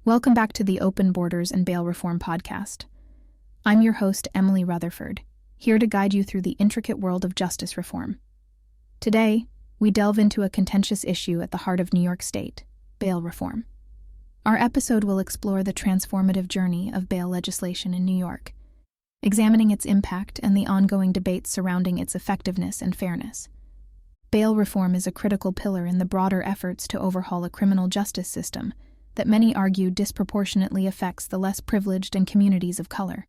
Welcome back to the Open Borders and Bail Reform podcast. I'm your host, Emily Rutherford, here to guide you through the intricate world of justice reform. Today, we delve into a contentious issue at the heart of New York State, bail reform. Our episode will explore the transformative journey of bail legislation in New York, examining its impact and the ongoing debates surrounding its effectiveness and fairness. Bail reform is a critical pillar in the broader efforts to overhaul a criminal justice system that many argue disproportionately affects the less privileged and communities of color.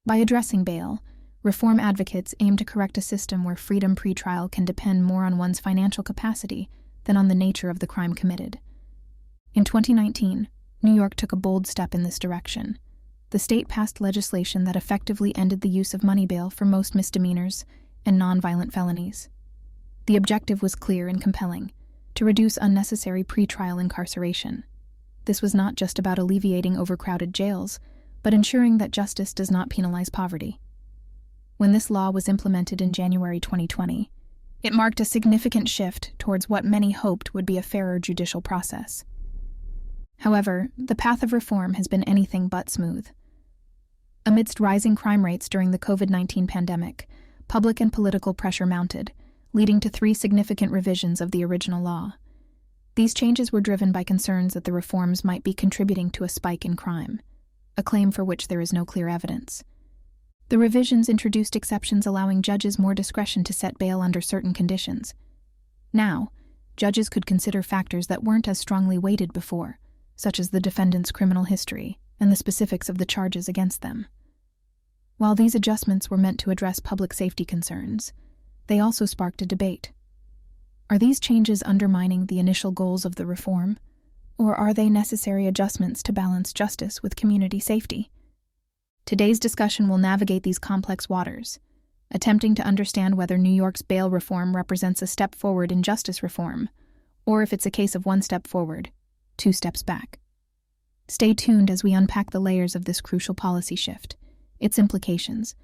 By addressing bail, reform advocates aim to correct a system where freedom pretrial can depend more on one's financial capacity than on the nature of the crime committed. In 2019, New York took a bold step in this direction. The state passed legislation that effectively ended the use of money bail for most misdemeanors and nonviolent felonies. The objective was clear and compelling: to reduce unnecessary pretrial incarceration. This was not just about alleviating overcrowded jails, but ensuring that justice does not penalize poverty. When this law was implemented in January 2020, it marked a significant shift towards what many hoped would be a fairer judicial process. However, the path of reform has been anything but smooth. Amidst rising crime rates during the COVID-19 pandemic, public and political pressure mounted, leading to 3 significant revisions of the original law. These changes were driven by concerns that the reforms might be contributing to a spike in crime, a claim for which there is no clear evidence. The revisions introduced exceptions allowing judges more discretion to set bail under certain conditions. Now, judges could consider factors that weren't as strongly weighted before, such as the defendant's criminal history and the specifics of the charges against them. While these adjustments were meant to address public safety concerns, they also sparked a debate. Are these changes undermining the initial goals of the reform, or are they necessary adjustments to balance justice with community safety? Today's discussion will navigate these complex waters, attempting to understand whether New York's bail reform represents a step forward in justice reform, or if it's a case of 1 step forward, 2 steps back. Stay tuned as we unpack the layers of this crucial policy shift, its implications,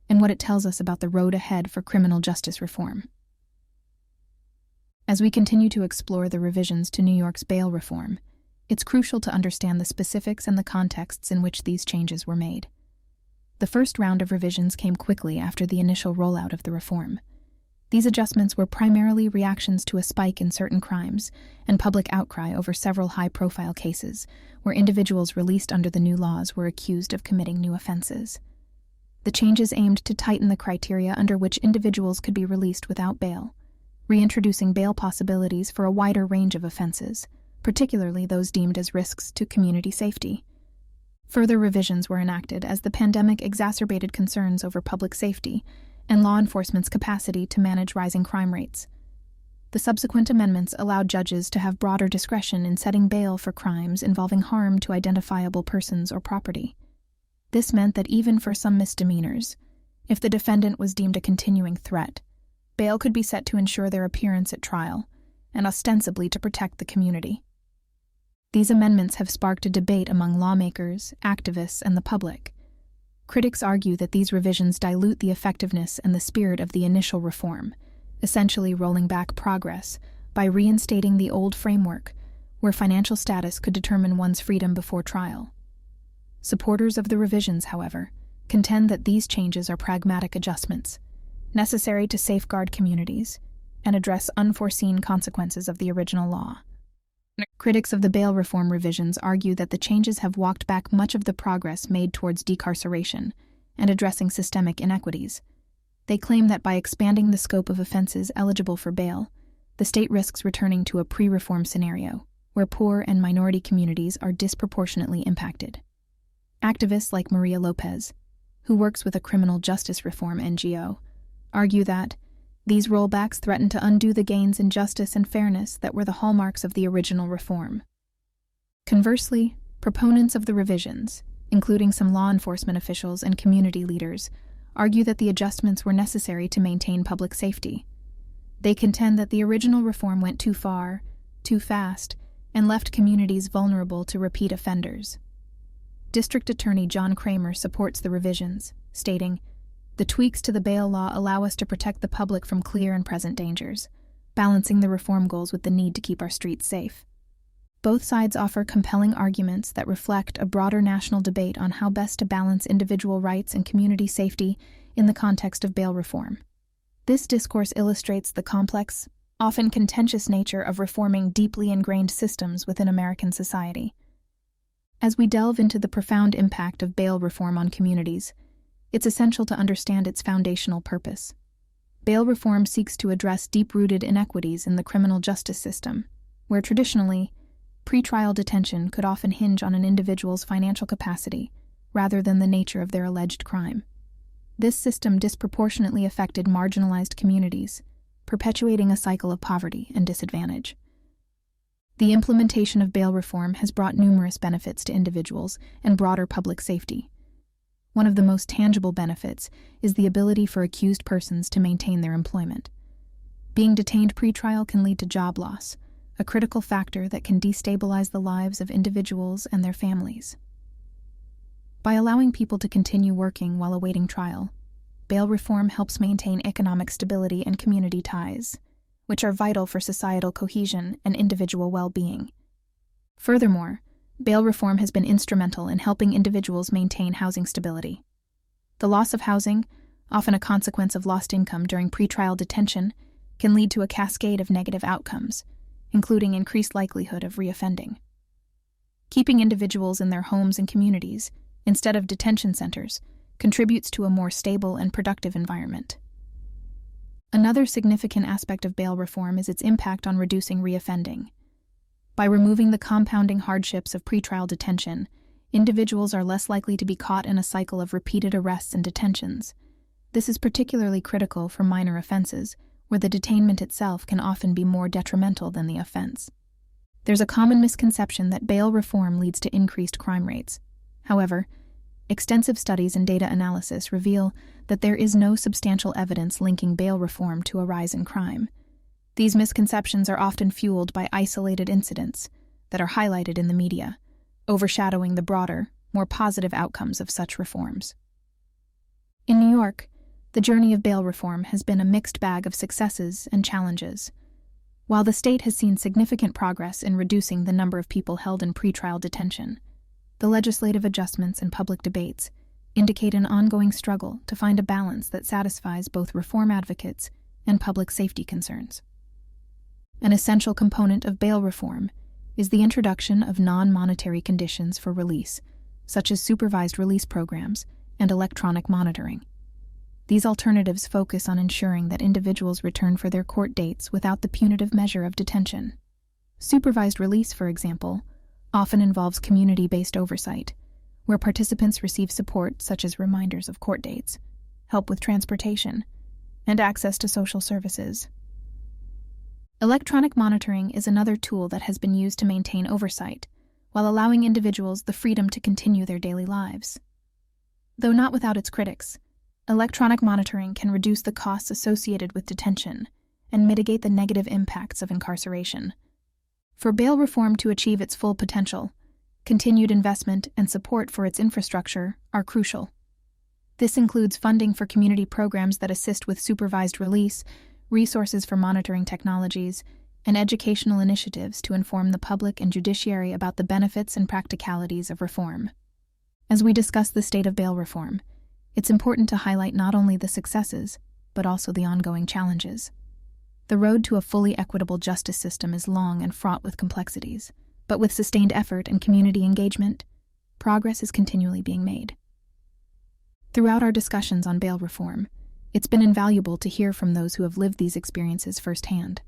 and what it tells us about the road ahead for criminal justice reform. As we continue to explore the revisions to New York's bail reform, it's crucial to understand the specifics and the contexts in which these changes were made. The first round of revisions came quickly after the initial rollout of the reform. These adjustments were primarily reactions to a spike in certain crimes and public outcry over several high-profile cases where individuals released under the new laws were accused of committing new offenses. The changes aimed to tighten the criteria under which individuals could be released without bail, reintroducing bail possibilities for a wider range of offenses, particularly those deemed as risks to community safety. Further revisions were enacted as the pandemic exacerbated concerns over public safety and law enforcement's capacity to manage rising crime rates. The subsequent amendments allowed judges to have broader discretion in setting bail for crimes involving harm to identifiable persons or property. This meant that even for some misdemeanors, if the defendant was deemed a continuing threat, bail could be set to ensure their appearance at trial, and ostensibly to protect the community. These amendments have sparked a debate among lawmakers, activists, and the public. Critics argue that these revisions dilute the effectiveness and the spirit of the initial reform, essentially rolling back progress by reinstating the old framework where financial status could determine one's freedom before trial. Supporters of the revisions, however, contend that these changes are pragmatic adjustments, necessary to safeguard communities and address unforeseen consequences of the original law. Critics of the bail reform revisions argue that the changes have walked back much of the progress made towards decarceration and addressing systemic inequities. They claim that by expanding the scope of offenses eligible for bail, the state risks returning to a pre-reform scenario, where poor and minority communities are disproportionately impacted. Activists like Maria Lopez, who works with a criminal justice reform NGO, argue that these rollbacks threaten to undo the gains in justice and fairness that were the hallmarks of the original reform. Conversely, proponents of the revisions, including some law enforcement officials and community leaders, argue that the adjustments were necessary to maintain public safety. They contend that the original reform went too far, too fast, and left communities vulnerable to repeat offenders. District Attorney John Kramer supports the revisions, stating, "The tweaks to the bail law allow us to protect the public from clear and present dangers, balancing the reform goals with the need to keep our streets safe." Both sides offer compelling arguments that reflect a broader national debate on how best to balance individual rights and community safety in the context of bail reform. This discourse illustrates the complex, often contentious nature of reforming deeply ingrained systems within American society. As we delve into the profound impact of bail reform on communities, it's essential to understand its foundational purpose. Bail reform seeks to address deep-rooted inequities in the criminal justice system, where traditionally, pretrial detention could often hinge on an individual's financial capacity rather than the nature of their alleged crime. This system disproportionately affected marginalized communities, perpetuating a cycle of poverty and disadvantage. The implementation of bail reform has brought numerous benefits to individuals and broader public safety. One of the most tangible benefits is the ability for accused persons to maintain their employment. Being detained pretrial can lead to job loss, a critical factor that can destabilize the lives of individuals and their families. By allowing people to continue working while awaiting trial, bail reform helps maintain economic stability and community ties, which are vital for societal cohesion and individual well-being. Furthermore, bail reform has been instrumental in helping individuals maintain housing stability. The loss of housing, often a consequence of lost income during pretrial detention, can lead to a cascade of negative outcomes, including increased likelihood of reoffending. Keeping individuals in their homes and communities, instead of detention centers, contributes to a more stable and productive environment. Another significant aspect of bail reform is its impact on reducing reoffending. By removing the compounding hardships of pretrial detention, individuals are less likely to be caught in a cycle of repeated arrests and detentions. This is particularly critical for minor offenses, where the detainment itself can often be more detrimental than the offense. There's a common misconception that bail reform leads to increased crime rates. However, extensive studies and data analysis reveal that there is no substantial evidence linking bail reform to a rise in crime. These misconceptions are often fueled by isolated incidents that are highlighted in the media, overshadowing the broader, more positive outcomes of such reforms. In New York, the journey of bail reform has been a mixed bag of successes and challenges. While the state has seen significant progress in reducing the number of people held in pretrial detention, the legislative adjustments and public debates indicate an ongoing struggle to find a balance that satisfies both reform advocates and public safety concerns. An essential component of bail reform is the introduction of non-monetary conditions for release, such as supervised release programs and electronic monitoring. These alternatives focus on ensuring that individuals return for their court dates without the punitive measure of detention. Supervised release, for example, often involves community-based oversight, where participants receive support such as reminders of court dates, help with transportation, and access to social services. Electronic monitoring is another tool that has been used to maintain oversight, while allowing individuals the freedom to continue their daily lives. Though not without its critics, electronic monitoring can reduce the costs associated with detention and mitigate the negative impacts of incarceration. For bail reform to achieve its full potential, continued investment and support for its infrastructure are crucial. This includes funding for community programs that assist with supervised release, resources for monitoring technologies, and educational initiatives to inform the public and judiciary about the benefits and practicalities of reform. As we discuss the state of bail reform, it's important to highlight not only the successes, but also the ongoing challenges. The road to a fully equitable justice system is long and fraught with complexities, but with sustained effort and community engagement, progress is continually being made. Throughout our discussions on bail reform, it's been invaluable to hear from those who have lived these experiences firsthand.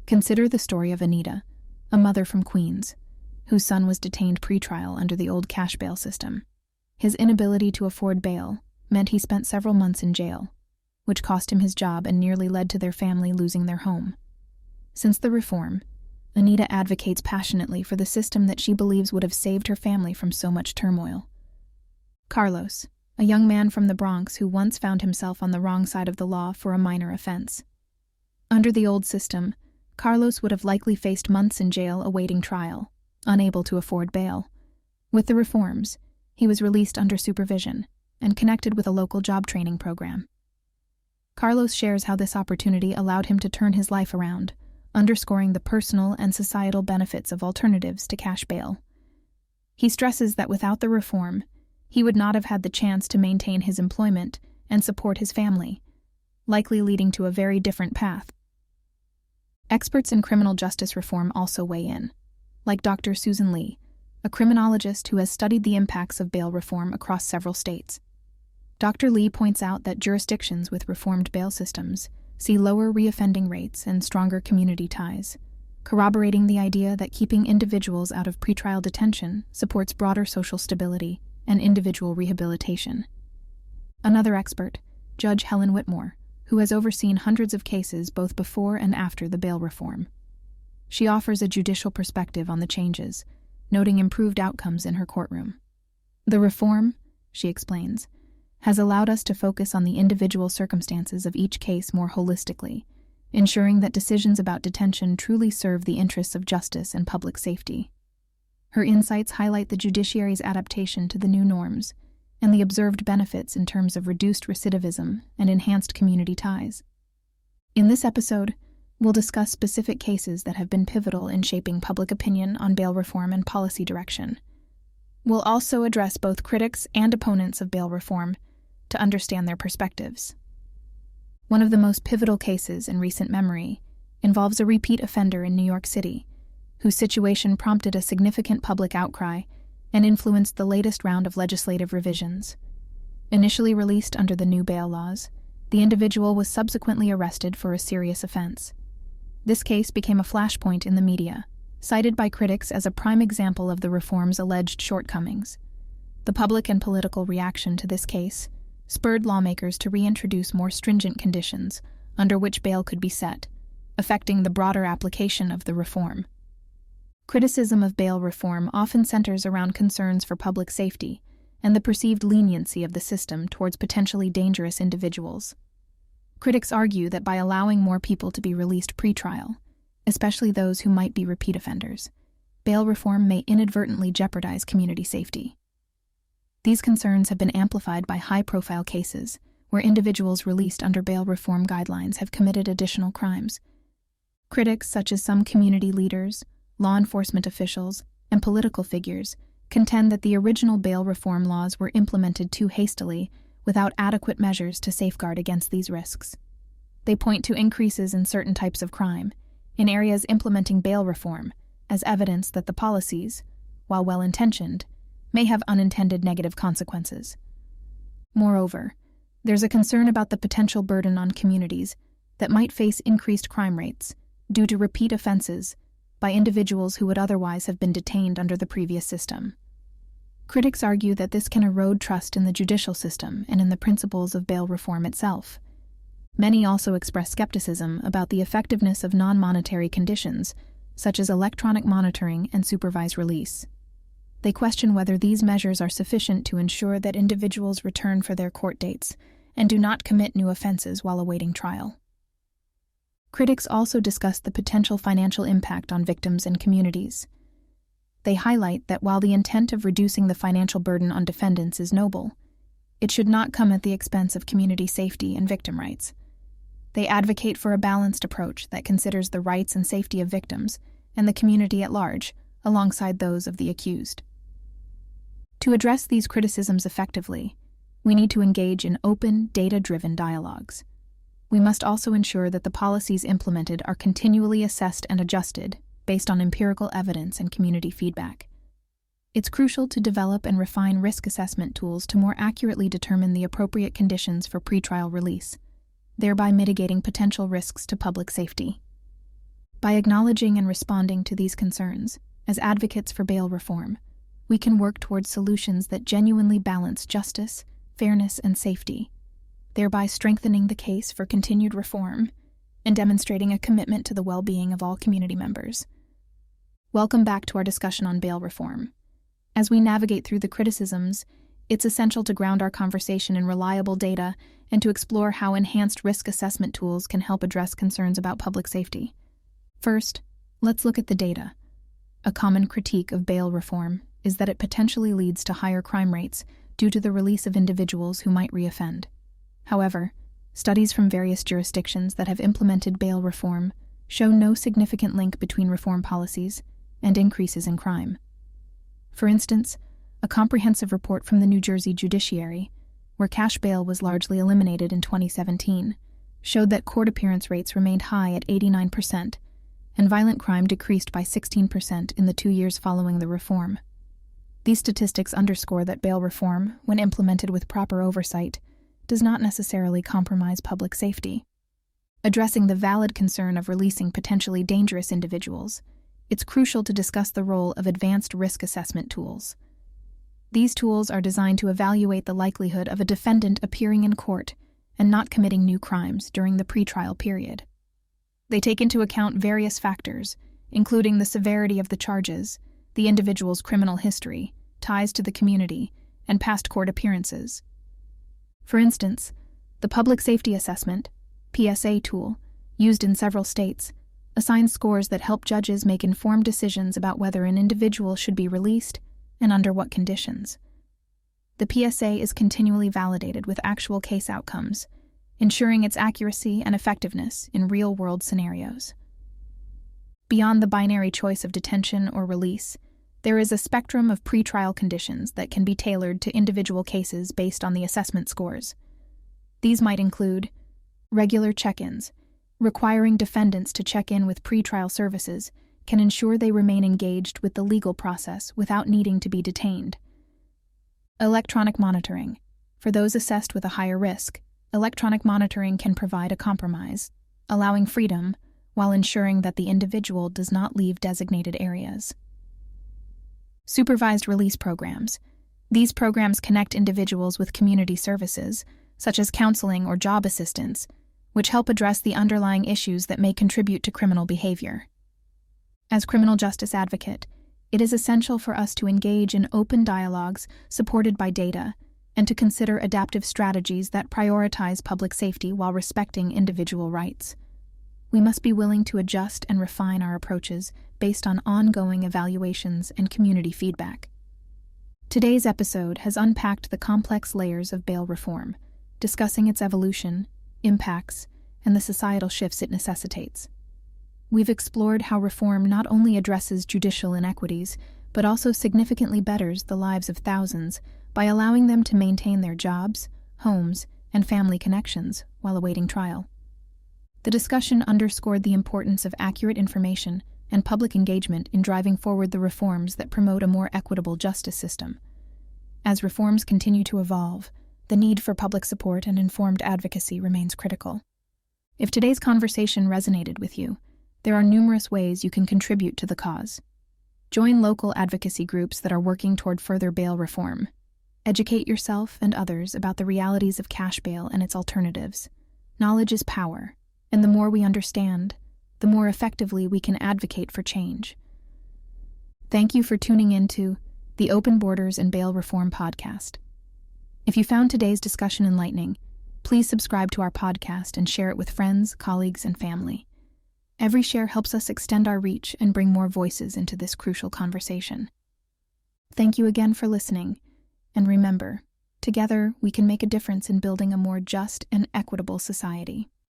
Consider the story of Anita, a mother from Queens, whose son was detained pretrial under the old cash bail system. His inability to afford bail meant he spent several months in jail, which cost him his job and nearly led to their family losing their home. Since the reform, Anita advocates passionately for the system that she believes would have saved her family from so much turmoil. Carlos, a young man from the Bronx who once found himself on the wrong side of the law for a minor offense. Under the old system, Carlos would have likely faced months in jail awaiting trial, unable to afford bail. With the reforms, he was released under supervision and connected with a local job training program. Carlos shares how this opportunity allowed him to turn his life around, underscoring the personal and societal benefits of alternatives to cash bail. He stresses that without the reform, he would not have had the chance to maintain his employment and support his family, likely leading to a very different path. Experts in criminal justice reform also weigh in, like Dr. Susan Lee, a criminologist who has studied the impacts of bail reform across several states. Dr. Lee points out that jurisdictions with reformed bail systems see lower reoffending rates and stronger community ties, corroborating the idea that keeping individuals out of pretrial detention supports broader social stability and individual rehabilitation. Another expert, Judge Helen Whitmore, who has overseen hundreds of cases both before and after the bail reform. She offers a judicial perspective on the changes, noting improved outcomes in her courtroom. The reform, she explains, has allowed us to focus on the individual circumstances of each case more holistically, ensuring that decisions about detention truly serve the interests of justice and public safety. Her insights highlight the judiciary's adaptation to the new norms and the observed benefits in terms of reduced recidivism and enhanced community ties. In this episode, we'll discuss specific cases that have been pivotal in shaping public opinion on bail reform and policy direction. We'll also address both critics and opponents of bail reform to understand their perspectives. One of the most pivotal cases in recent memory involves a repeat offender in New York City, whose situation prompted a significant public outcry and influenced the latest round of legislative revisions. Initially released under the new bail laws, the individual was subsequently arrested for a serious offense. This case became a flashpoint in the media, cited by critics as a prime example of the reform's alleged shortcomings. The public and political reaction to this case spurred lawmakers to reintroduce more stringent conditions under which bail could be set, affecting the broader application of the reform. Criticism of bail reform often centers around concerns for public safety and the perceived leniency of the system towards potentially dangerous individuals. Critics argue that by allowing more people to be released pretrial, especially those who might be repeat offenders, bail reform may inadvertently jeopardize community safety. These concerns have been amplified by high-profile cases where individuals released under bail reform guidelines have committed additional crimes. Critics, such as some community leaders, law enforcement officials, and political figures, contend that the original bail reform laws were implemented too hastily without adequate measures to safeguard against these risks. They point to increases in certain types of crime in areas implementing bail reform as evidence that the policies, while well-intentioned, may have unintended negative consequences. Moreover, there's a concern about the potential burden on communities that might face increased crime rates due to repeat offenses by individuals who would otherwise have been detained under the previous system. Critics argue that this can erode trust in the judicial system and in the principles of bail reform itself. Many also express skepticism about the effectiveness of non-monetary conditions, such as electronic monitoring and supervised release. They question whether these measures are sufficient to ensure that individuals return for their court dates and do not commit new offenses while awaiting trial. Critics also discuss the potential financial impact on victims and communities. They highlight that while the intent of reducing the financial burden on defendants is noble, it should not come at the expense of community safety and victim rights. They advocate for a balanced approach that considers the rights and safety of victims and the community at large, alongside those of the accused. To address these criticisms effectively, we need to engage in open, data-driven dialogues. We must also ensure that the policies implemented are continually assessed and adjusted based on empirical evidence and community feedback. It's crucial to develop and refine risk assessment tools to more accurately determine the appropriate conditions for pretrial release, thereby mitigating potential risks to public safety. By acknowledging and responding to these concerns, as advocates for bail reform, we can work towards solutions that genuinely balance justice, fairness, and safety, thereby strengthening the case for continued reform and demonstrating a commitment to the well-being of all community members. Welcome back to our discussion on bail reform. As we navigate through the criticisms, it's essential to ground our conversation in reliable data and to explore how enhanced risk assessment tools can help address concerns about public safety. First, let's look at the data. A common critique of bail reform is that it potentially leads to higher crime rates due to the release of individuals who might reoffend. However, studies from various jurisdictions that have implemented bail reform show no significant link between reform policies and increases in crime. For instance, a comprehensive report from the New Jersey judiciary, where cash bail was largely eliminated in 2017, showed that court appearance rates remained high at 89%, and violent crime decreased by 16% in the 2 years following the reform. These statistics underscore that bail reform, when implemented with proper oversight, does not necessarily compromise public safety. Addressing the valid concern of releasing potentially dangerous individuals, it's crucial to discuss the role of advanced risk assessment tools. These tools are designed to evaluate the likelihood of a defendant appearing in court and not committing new crimes during the pretrial period. They take into account various factors, including the severity of the charges, the individual's criminal history, ties to the community, and past court appearances. For instance, the Public Safety Assessment (PSA) tool, used in several states, assigns scores that help judges make informed decisions about whether an individual should be released and under what conditions. The PSA is continually validated with actual case outcomes, ensuring its accuracy and effectiveness in real-world scenarios. Beyond the binary choice of detention or release, there is a spectrum of pretrial conditions that can be tailored to individual cases based on the assessment scores. These might include regular check-ins. Requiring defendants to check in with pretrial services can ensure they remain engaged with the legal process without needing to be detained. Electronic monitoring. For those assessed with a higher risk, electronic monitoring can provide a compromise, allowing freedom while ensuring that the individual does not leave designated areas. Supervised release programs. These programs connect individuals with community services, such as counseling or job assistance, which help address the underlying issues that may contribute to criminal behavior. As criminal justice advocate, it is essential for us to engage in open dialogues supported by data and to consider adaptive strategies that prioritize public safety while respecting individual rights. We must be willing to adjust and refine our approaches based on ongoing evaluations and community feedback. Today's episode has unpacked the complex layers of bail reform, discussing its evolution, impacts, and the societal shifts it necessitates. We've explored how reform not only addresses judicial inequities, but also significantly betters the lives of thousands by allowing them to maintain their jobs, homes, and family connections while awaiting trial. The discussion underscored the importance of accurate information and public engagement in driving forward the reforms that promote a more equitable justice system. As reforms continue to evolve, the need for public support and informed advocacy remains critical. If today's conversation resonated with you, there are numerous ways you can contribute to the cause. Join local advocacy groups that are working toward further bail reform. Educate yourself and others about the realities of cash bail and its alternatives. Knowledge is power, and the more we understand, the more effectively we can advocate for change. Thank you for tuning in to the Open Borders and Bail Reform podcast. If you found today's discussion enlightening, please subscribe to our podcast and share it with friends, colleagues, and family. Every share helps us extend our reach and bring more voices into this crucial conversation. Thank you again for listening, and remember, together we can make a difference in building a more just and equitable society.